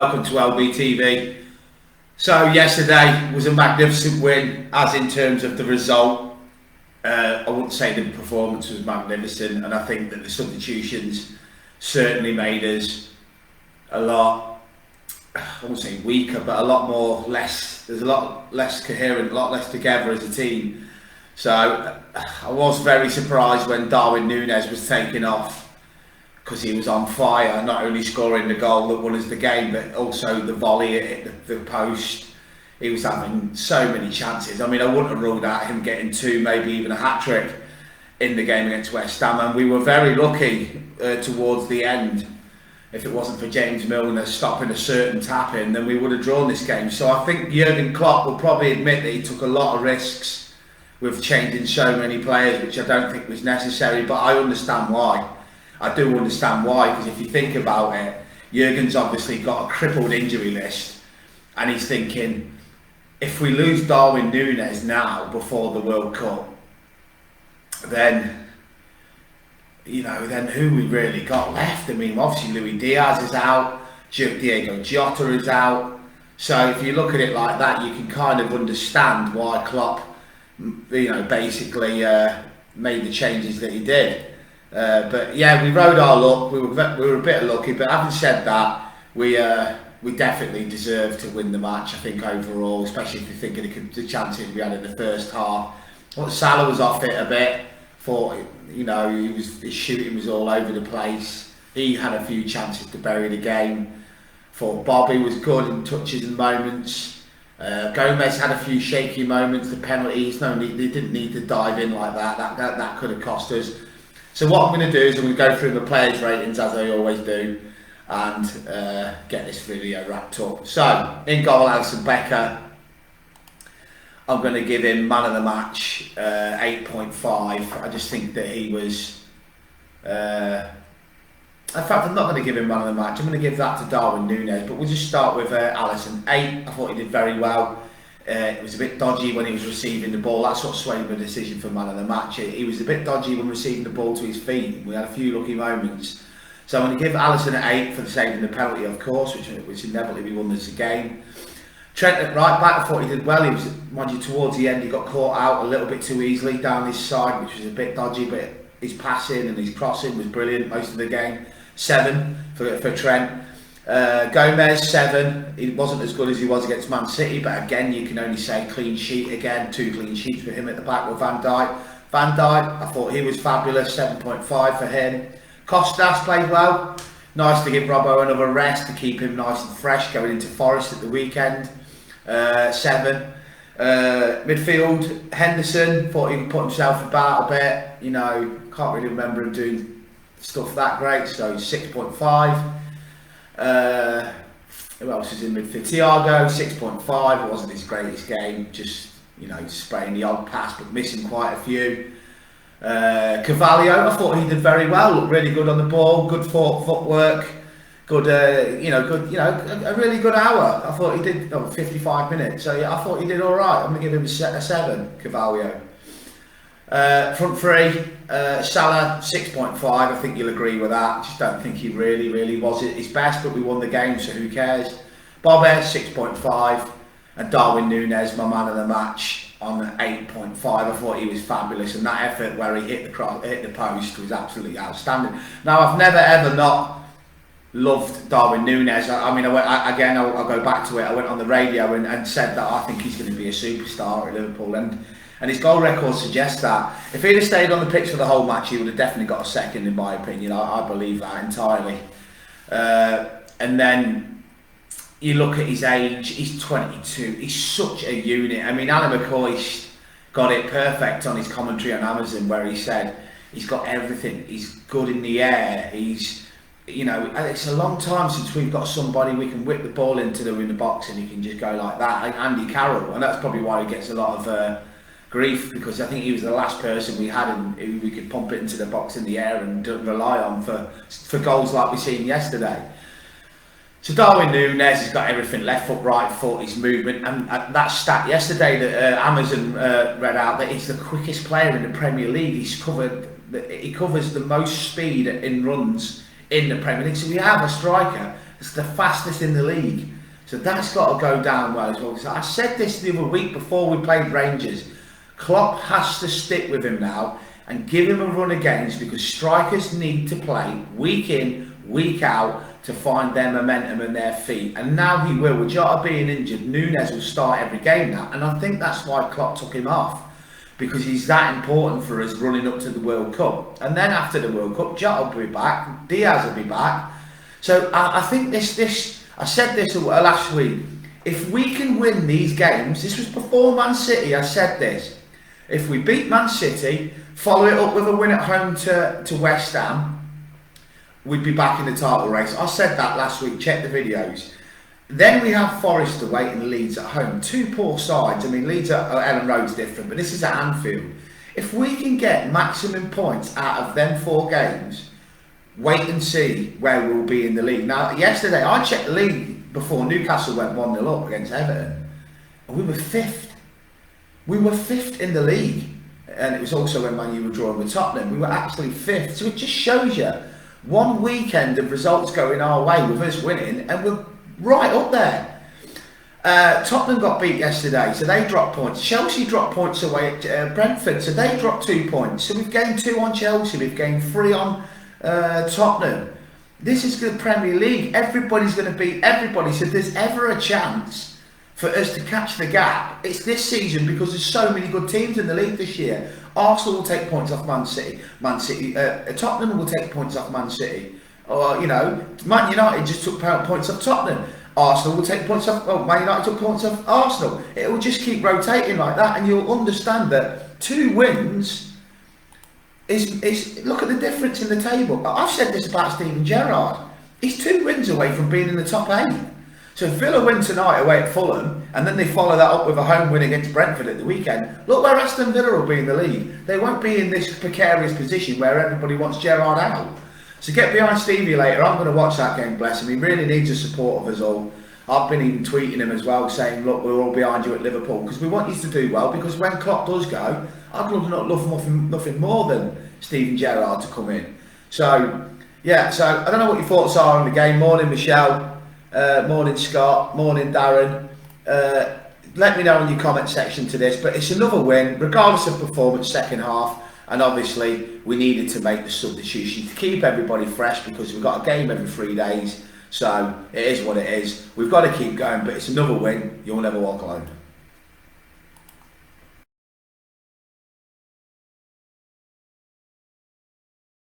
Welcome to LBTV. So yesterday was a magnificent win, as in terms of the result. I wouldn't say the performance was magnificent, and I think that the substitutions certainly made us a lot, I wouldn't say weaker, but a lot more there's a lot less coherent, a lot less together as a team. So I was very surprised when Darwin Núñez was taken off, because he was on fire, not only scoring the goal that won us the game, but also the volley at the post. He was having so many chances. I mean, I wouldn't have ruled out him getting two, maybe even a hat-trick in the game against West Ham, and we were very lucky towards the end. If it wasn't for James Milner stopping a certain tap-in, then we would have drawn this game. So I think Jurgen Klopp will probably admit that he took a lot of risks with changing so many players, which I don't think was necessary, but I understand why. I do understand why, because if you think about it, Jurgen's obviously got a crippled injury list, and he's thinking, if we lose Darwin Núñez now before the World Cup, then who we really got left? I mean, obviously Luis Diaz is out, Diego Jota is out. So if you look at it like that, you can kind of understand why Klopp, basically made the changes that he did. But yeah, we rode our luck. We were a bit lucky, but having said that, we definitely deserved to win the match. I think overall, especially if you think of the chances we had in the first half. Salah was off it a bit. Thought his shooting was all over the place. He had a few chances to bury the game. Thought Bobby was good in touches and moments. Gomez had a few shaky moments. The penalties, they didn't need to dive in like that. That could have cost us. So what I'm going to do is I'm going to go through the players' ratings, as I always do, and get this video wrapped up. So, in goal, Alisson Becker, I'm going to give him man of the match, 8.5. I just think that he was... in fact, I'm not going to give him man of the match. I'm going to give that to Darwin Núñez, but we'll just start with Alisson. 8, I thought he did very well. It was a bit dodgy when he was receiving the ball. That's what swayed my decision for man of the match. He was a bit dodgy when receiving the ball to his feet. We had a few lucky moments. So I'm going to give Alisson an 8 for saving the penalty, of course, which inevitably won us the game. Trent at right back, I thought he did well. He was, mind you, towards the end he got caught out a little bit too easily down his side, which was a bit dodgy, but his passing and his crossing was brilliant most of the game. 7 for Trent. Gomez, 7. He wasn't as good as he was against Man City, but again, you can only say clean sheet again. 2 clean sheets for him at the back with Van Dijk. Van Dijk, I thought he was fabulous. 7.5 for him. Costas played well. Nice to give Robbo another rest to keep him nice and fresh going into Forest at the weekend. 7. Midfield, Henderson, thought he put himself about a bit. Can't really remember him doing stuff that great, so 6.5. Who else is in midfield? Thiago, 6.5. It wasn't his greatest game, just spraying the odd pass but missing quite a few. Carvalho, I thought he did very well. Looked really good on the ball, good footwork, good, a really good hour. I thought he did 55 minutes. So yeah, I thought he did all right. I'm gonna give him a 7. Carvalho. Front three, Salah 6.5. I think you'll agree with that. Just don't think he really was at his best, but we won the game, so who cares? Bobby 6.5, and Darwin Núñez, my man of the match, on 8.5. I thought he was fabulous, and that effort where he hit the post was absolutely outstanding. Now I've never ever not loved Darwin Núñez. I'll go back to it. I went on the radio and said that I think he's going to be a superstar at Liverpool, and his goal record suggests that. If he'd have stayed on the pitch for the whole match, he would have definitely got a second, in my opinion. I believe that entirely. And then you look at his age, he's 22. He's such a unit. I mean, Alan McCoy got it perfect on his commentary on Amazon, where he said he's got everything. He's good in the air. It's a long time since we've got somebody we can whip the ball into in the box and he can just go like that. Like Andy Carroll, and that's probably why he gets a lot of grief, because I think he was the last person we had who we could pump it into the box in the air and rely on for goals like we seen yesterday. So Darwin Núñez has got everything: left foot, right foot, his movement, and that stat yesterday that Amazon read out, that he's the quickest player in the Premier League. He covers the most speed in runs in the Premier League. So we have a striker It's the fastest in the league. So that's got to go down well as well. So I said this the other week before we played Rangers. Klopp has to stick with him now and give him a run of games, because strikers need to play week in, week out to find their momentum and their feet. And now he will. With Jota being injured, Nunes will start every game now. And I think that's why Klopp took him off, because he's that important for us running up to the World Cup. And then after the World Cup, Jota will be back, Diaz will be back. So I think this, I said this last week, if we can win these games, this was before Man City, I said this, if we beat Man City, follow it up with a win at home to West Ham, we'd be back in the title race. I said that last week, check the videos. Then we have Forest away and Leeds at home. Two poor sides. I mean, Leeds at Ellen Road's different, but this is at Anfield. If we can get maximum points out of them 4 games, wait and see where we'll be in the league. Now, yesterday, I checked the league before Newcastle went 1-0 up against Everton, and we were 5th. We were 5th in the league. And it was also when Man U were drawing with Tottenham. We were actually 5th. So it just shows you one weekend of results going our way with us winning, and we're right up there. Tottenham got beat yesterday, so they dropped points. Chelsea dropped points away at Brentford, so they dropped 2 points. So we've gained 2 on Chelsea, we've gained 3 on Tottenham. This is the Premier League. Everybody's going to beat everybody. So if there's ever a chance for us to catch the gap, it's this season, because there's so many good teams in the league this year. Arsenal will take points off Man City. Tottenham will take points off Man City. Or, you know, Man United just took points off Tottenham. Arsenal will take points off, Man United took points off Arsenal. It will just keep rotating like that, and you'll understand that 2 wins is look at the difference in the table. I've said this about Steven Gerrard. He's 2 wins away from being in the top 8. So if Villa win tonight away at Fulham, and then they follow that up with a home win against Brentford at the weekend, look where Aston Villa will be in the league. They won't be in this precarious position where everybody wants Gerrard out. So get behind Stevie later. I'm going to watch that game, bless him. He really needs the support of us all. I've been even tweeting him as well, saying, look, we're all behind you at Liverpool, because we want you to do well, because when Klopp does go, I'd love nothing more than Steven Gerrard to come in. So, yeah, so I don't know what your thoughts are on the game. Morning, Michelle. Morning, Scott. Morning, Darren. Let me know in your comment section to this, but it's another win, regardless of performance, second half. And obviously, we needed to make the substitution to keep everybody fresh, because we've got a game every 3 days. So it is what it is. We've got to keep going, but it's another win. You'll never walk alone.